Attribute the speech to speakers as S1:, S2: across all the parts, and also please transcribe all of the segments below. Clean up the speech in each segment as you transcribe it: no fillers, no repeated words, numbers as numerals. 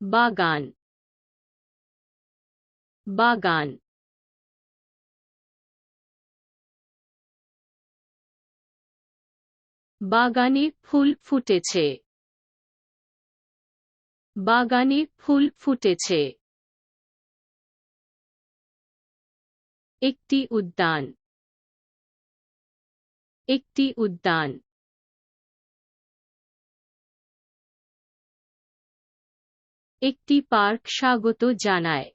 S1: বাগান বাগান বাগানে ফুল ফুটেছে বাগানে ফুল ফুটেছে একটি উদ্যান একটি উদ্যান একটি পার্ক স্বাগত জানায়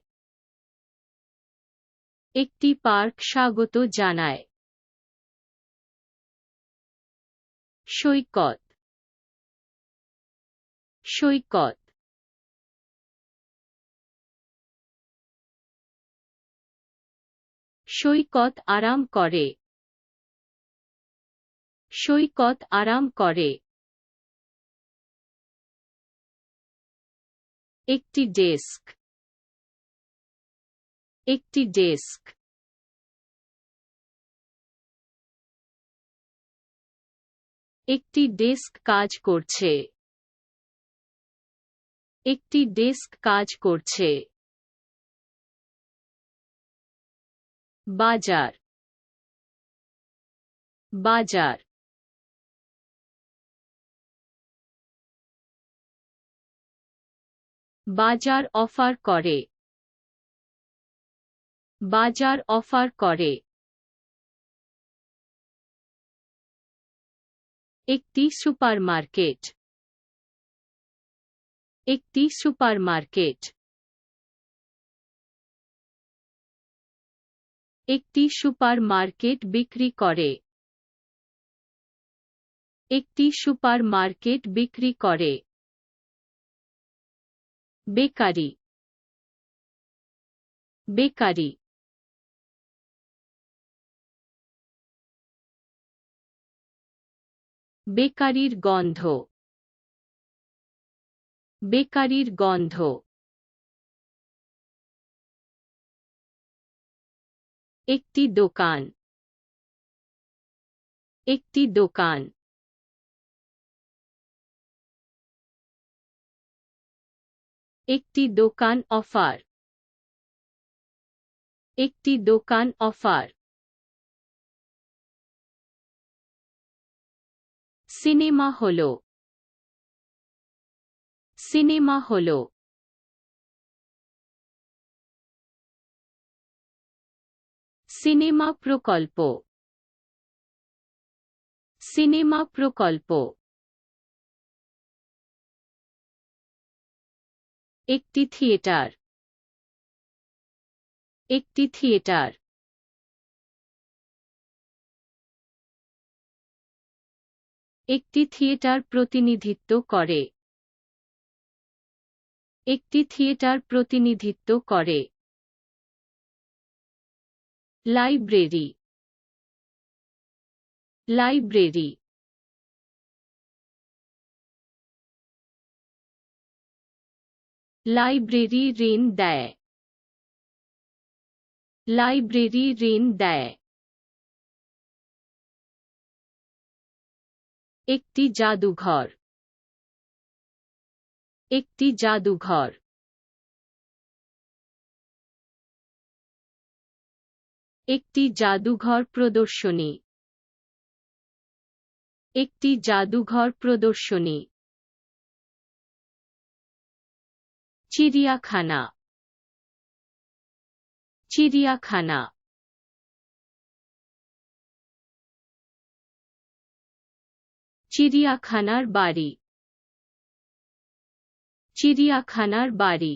S1: একটি পার্ক স্বাগত জানায় সৈকত সৈকত সৈকত আরাম করে সৈকত আরাম করে একটি ডেস্ক একটি ডেস্ক একটি ডেস্ক কাজ করছে একটি ডেস্ক কাজ করছে বাজার বাজার বাজার অফার করে বাজার অফার করে একটি সুপারমার্কেট একটি সুপারমার্কেট একটি সুপারমার্কেট বিক্রি করে একটি সুপারমার্কেট বিক্রি করে বেকারি বেকারি বেকারির গন্ধ বেকারির গন্ধ একটি দোকান একটি দোকান একটি দোকান অফার একটি দোকান অফার সিনেমা হলো সিনেমা হলো সিনেমা প্রকল্প সিনেমা প্রকল্প একটি থিয়েটার একটি থিয়েটার একটি থিয়েটার প্রতিনিধিত্ব করে একটি থিয়েটার প্রতিনিধিত্ব করে লাইব্রেরি লাইব্রেরি লাইব্রেরি ঋণ দেয় লাইব্রেরি ঋণ দেয় একটি জাদুঘর একটি জাদুঘর একটি জাদুঘর প্রদর্শনী একটি জাদুঘর প্রদর্শনী চিড়িয়াখানা চিড়িয়াখানা চিড়িয়াখানার বাড়ি চিড়িয়াখানার বাড়ি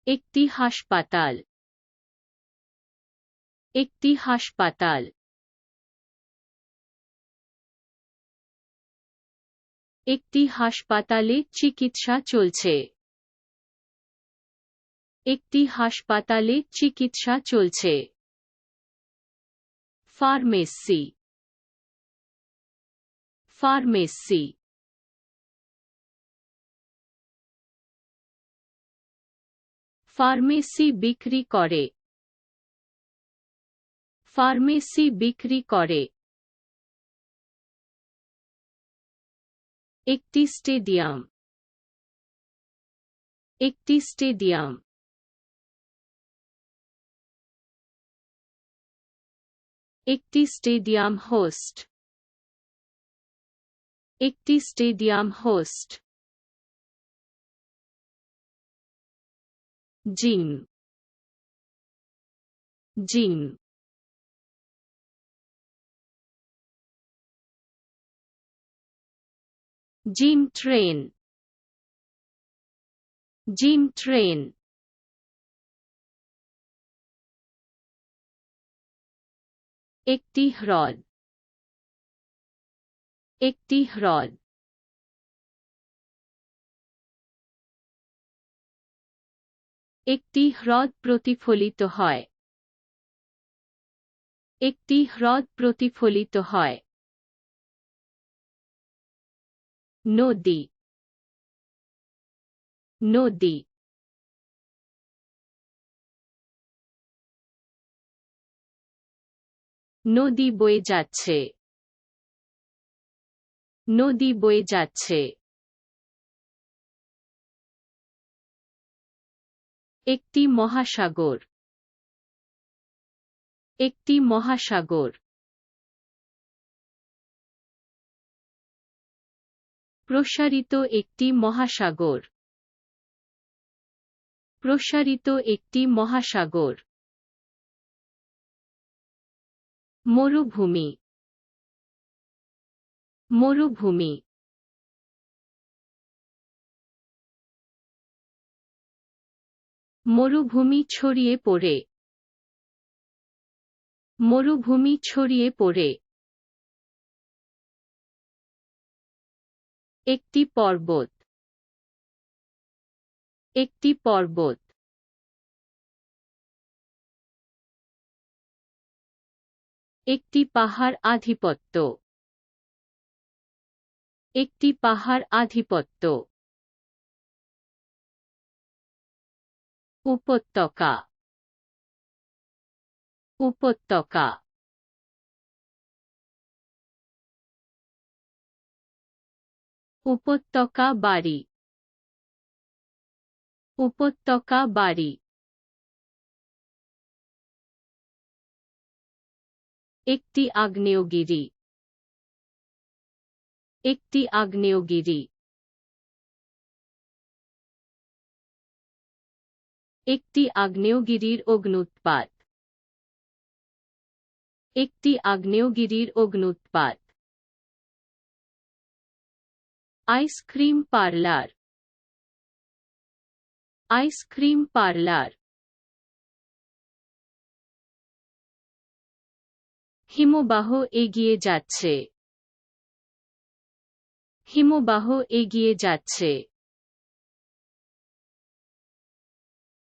S1: একটি হাসপাতাল একটি হাসপাতাল একটি হাসপাতালে চিকিৎসা চলছে একটি হাসপাতালে চিকিৎসা চলছে ফার্মেসি ফার্মেসি ফার্মেসি বিক্রি করে ফার্মেসি বিক্রি করে একটি স্টেডিয়াম, একটি স্টেডিয়াম। একটি স্টেডিয়াম হোস্ট, একটি stadium host. Gym, gym. Gym train, gym train. একটি হ্রদ, একটি হ্রদ। একটি হ্রদ প্রতিফলিত হয়, একটি হ্রদ প্রতিফলিত হয়। নদী, নদী। নদী বয়ে যাচ্ছে, নদী বয়ে যাচ্ছে। একটি মহাসাগর, একটি মহাসাগর। প্রসারিত একটি মহাসাগর, প্রসারিত একটি মহাসাগর। মরুভূমি, মরুভূমি। মরুভূমি ছড়িয়ে পড়ে, মরুভূমি ছড়িয়ে পড়ে। একটি পর্বত, একটি পর্বত। একটি পাহাড় আধিপত্য, একটি পাহাড় আধিপত্য। উপত্যকা, উপত্যকা। উপত্যকা বাড়ি, উপত্যকা বাড়ি। একটি আগ্নেয়গিরি, একটি আগ্নেয়গিরি। একটি আগ্নেয়গিরির অগ্ন্যুৎপাত, একটি আগ্নেয়গিরির অগ্ন্যুৎপাত। Ice cream parlour, ice cream parlour. হিমবাহ এগিয়ে যাচ্ছে, হিমবাহ এগিয়ে যাচ্ছে।